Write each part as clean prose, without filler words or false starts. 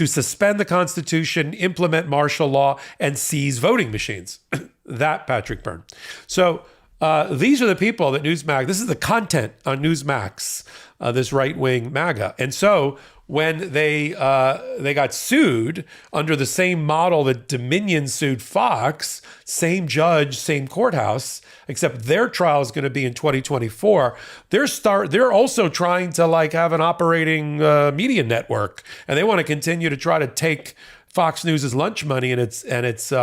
to suspend the Constitution, implement martial law, and seize voting machines. That Patrick Byrne. So these are the people that Newsmax, this is the content on Newsmax, this right-wing MAGA. And so when they got sued under the same model that Dominion sued Fox, same judge, same courthouse, except their trial is going to be in 2024. They're also trying to like have an operating media network, and they want to continue to try to take Fox News's lunch money and its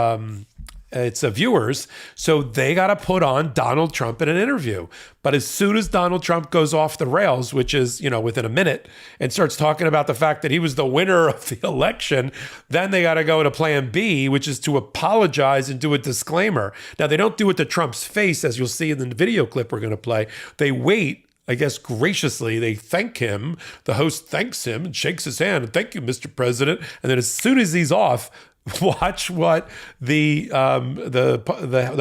viewers. So they got to put on Donald Trump in an interview. But as soon as Donald Trump goes off the rails, which is, within a minute, and starts talking about the fact that he was the winner of the election, then they got to go to plan B, which is to apologize and do a disclaimer. Now, they don't do it to Trump's face, as you'll see in the video clip we're going to play. They wait. I guess graciously, they thank him. The host thanks him and shakes his hand. And thank you, Mr. President. And then as soon as he's off, watch what the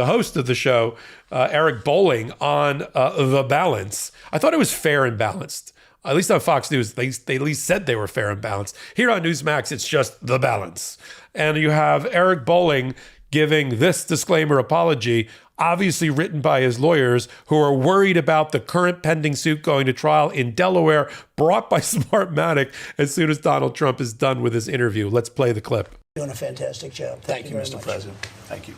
host of the show, Eric Bolling, on The Balance. I thought it was fair and balanced. At least on Fox News, they at least said they were fair and balanced. Here on Newsmax, it's just The Balance. And you have Eric Bolling giving this disclaimer apology, obviously written by his lawyers, who are worried about the current pending suit going to trial in Delaware, brought by Smartmatic as soon as Donald Trump is done with his interview. Let's play the clip. Doing a fantastic job. Thank you, Mr. President. Thank you.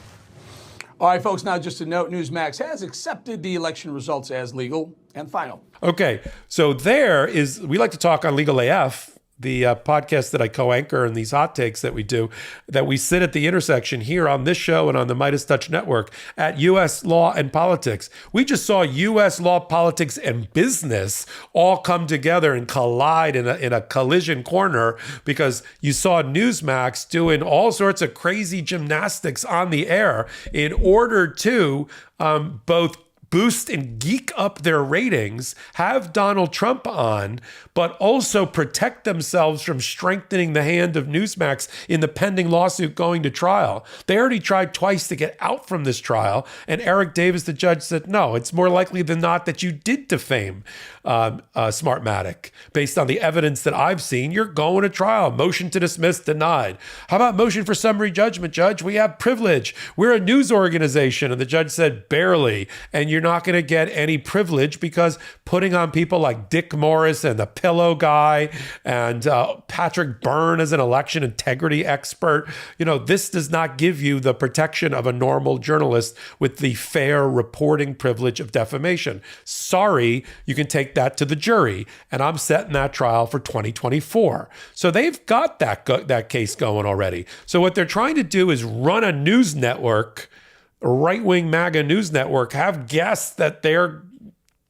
All right, folks, now just a note, Newsmax has accepted the election results as legal and final. Okay, so we like to talk on Legal AF, the podcast that I co-anchor and these hot takes that we do, that we sit at the intersection here on this show and on the Midas Touch Network at U.S. law and politics. We just saw U.S. law, politics, and business all come together and collide in a collision corner, because you saw Newsmax doing all sorts of crazy gymnastics on the air in order to both boost and geek up their ratings, have Donald Trump on, but also protect themselves from strengthening the hand of Newsmax in the pending lawsuit going to trial. They already tried twice to get out from this trial, and Eric Davis, the judge, said, no, it's more likely than not that you did defame Smartmatic. Based on the evidence that I've seen, you're going to trial. Motion to dismiss denied. How about motion for summary judgment, Judge? We have privilege. We're a news organization. And the judge said, barely. And you're not going to get any privilege because putting on people like Dick Morris and the Pillow Guy and Patrick Byrne as an election integrity expert, this does not give you the protection of a normal journalist with the fair reporting privilege of defamation. Sorry, you can take that to the jury, and I'm setting that trial for 2024. So they've got that case going already. So what they're trying to do is run a news network, a right-wing MAGA news network, have guests that their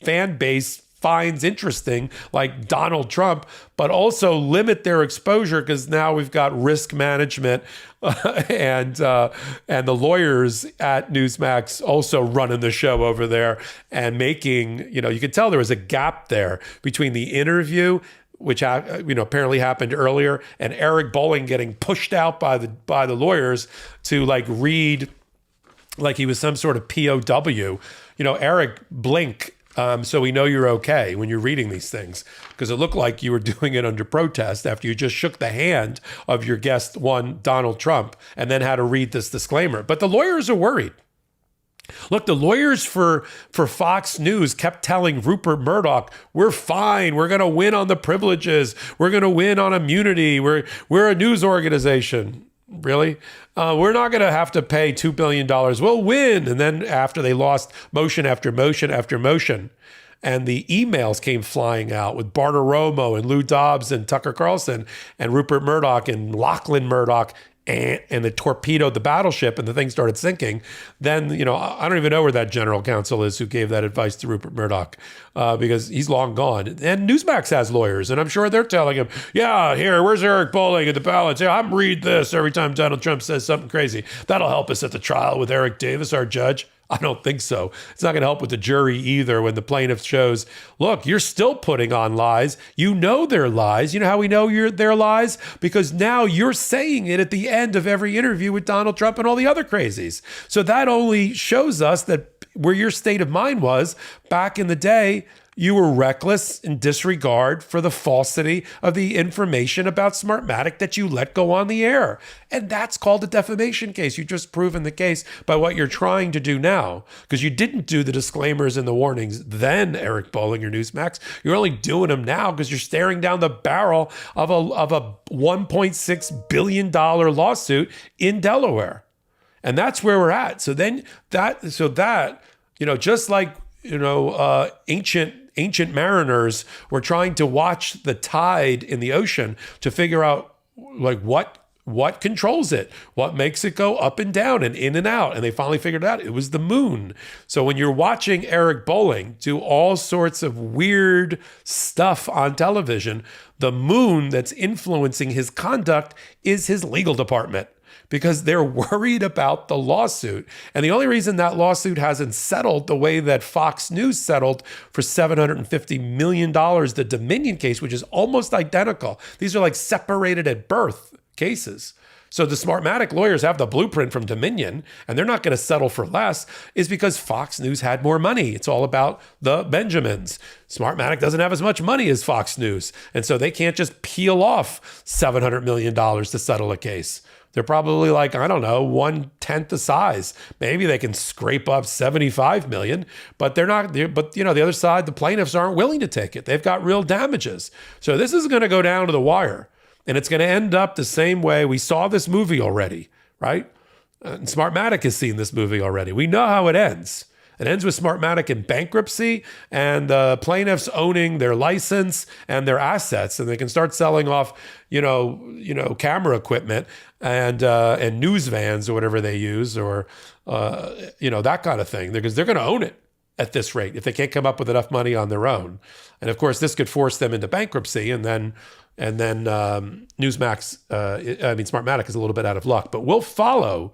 fan base finds interesting, like Donald Trump, but also limit their exposure, because now we've got risk management and the lawyers at Newsmax also running the show over there and making, you could tell there was a gap there between the interview, which apparently happened earlier, and Eric Bolling getting pushed out by the lawyers to read like he was some sort of POW. Eric, blink. So we know you're okay when you're reading these things, because it looked like you were doing it under protest after you just shook the hand of your guest one, Donald Trump, and then had to read this disclaimer. But the lawyers are worried. Look, the lawyers for Fox News kept telling Rupert Murdoch, we're fine. We're going to win on the privileges. We're going to win on immunity. We're a news organization. Really? We're not going to have to pay $2 billion. We'll win. And then after they lost motion after motion after motion, and the emails came flying out with Bartiromo and Lou Dobbs and Tucker Carlson and Rupert Murdoch and Lachlan Murdoch, and they torpedoed the battleship and the thing started sinking, then, I don't even know where that general counsel is who gave that advice to Rupert Murdoch, because he's long gone. And Newsmax has lawyers, and I'm sure they're telling him, yeah, here, where's Eric Bolling at the Balance? Yeah, I'm read this every time Donald Trump says something crazy. That'll help us at the trial with Eric Davis, our judge. I don't think so. It's not going to help with the jury either when the plaintiff shows, look, you're still putting on lies. You know they're lies. You know how we know they're lies? Because now you're saying it at the end of every interview with Donald Trump and all the other crazies. So that only shows us that where your state of mind was back in the day, You were reckless in disregard for the falsity of the information about Smartmatic that you let go on the air. And that's called a defamation case. You've just proven the case by what you're trying to do now, because you didn't do the disclaimers and the warnings then, Eric Bollinger, Newsmax. You're only doing them now because you're staring down the barrel of a $1.6 billion lawsuit in Delaware. And that's where we're at. So that, just like, ancient mariners were trying to watch the tide in the ocean to figure out like what controls it, what makes it go up and down and in and out. And they finally figured out it was the moon. So when you're watching Eric Bolling do all sorts of weird stuff on television, the moon that's influencing his conduct is his legal department, because they're worried about the lawsuit. And the only reason that lawsuit hasn't settled the way that Fox News settled for $750 million, the Dominion case, which is almost identical. These are like separated at birth cases. So the Smartmatic lawyers have the blueprint from Dominion, and they're not going to settle for less, is because Fox News had more money. It's all about the Benjamins. Smartmatic doesn't have as much money as Fox News, and so they can't just peel off $700 million to settle a case. They're probably like, I don't know, 1/10 the size. Maybe they can scrape up 75 million, but they're not. But the other side, the plaintiffs aren't willing to take it. They've got real damages. So this is going to go down to the wire, and it's going to end up the same way. We saw this movie already, right? And Smartmatic has seen this movie already. We know how it ends. It ends with Smartmatic in bankruptcy and the plaintiffs owning their license and their assets, and they can start selling off, camera equipment and news vans or whatever they use, or that kind of thing, because they're going to own it at this rate if they can't come up with enough money on their own. And of course, this could force them into bankruptcy, and then Smartmatic is a little bit out of luck. But we'll follow,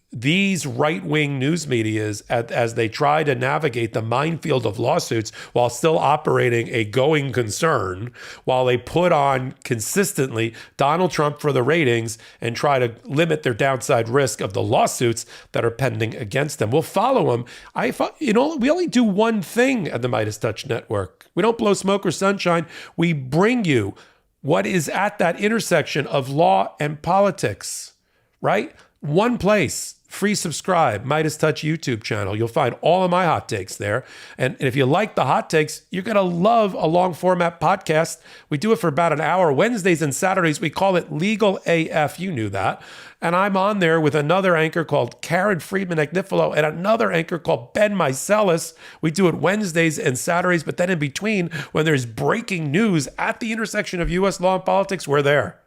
these right-wing news medias as they try to navigate the minefield of lawsuits while still operating a going concern, while they put on consistently Donald Trump for the ratings and try to limit their downside risk of the lawsuits that are pending against them. We'll follow them. We only do one thing at the Midas Touch Network. We don't blow smoke or sunshine. We bring you what is at that intersection of law and politics, right? One place. Free subscribe, Midas Touch YouTube channel. You'll find all of my hot takes there. And if you like the hot takes, you're going to love a long format podcast. We do it for about an hour. Wednesdays and Saturdays, we call it Legal AF. You knew that. And I'm on there with another anchor called Karen Friedman-Agnifilo and another anchor called Ben Meiselas. We do it Wednesdays and Saturdays, but then in between, when there's breaking news at the intersection of U.S. law and politics, we're there.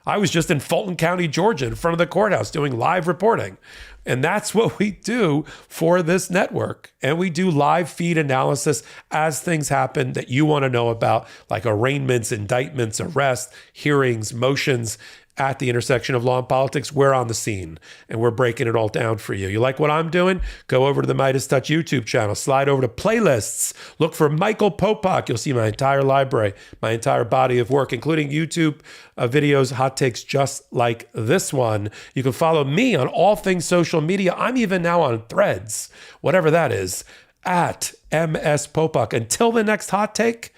I was just in Fulton County, Georgia, in front of the courthouse doing live reporting. And that's what we do for this network. And we do live feed analysis as things happen that you want to know about, like arraignments, indictments, arrests, hearings, motions. At the intersection of law and politics, we're on the scene and we're breaking it all down for you. You like what I'm doing? Go over to the Midas Touch YouTube channel, slide over to playlists, look for Michael Popak. You'll see my entire library, my entire body of work, including YouTube videos, hot takes just like this one. You can follow me on all things social media. I'm even now on Threads, whatever that is, at MS Popak. Until the next hot take,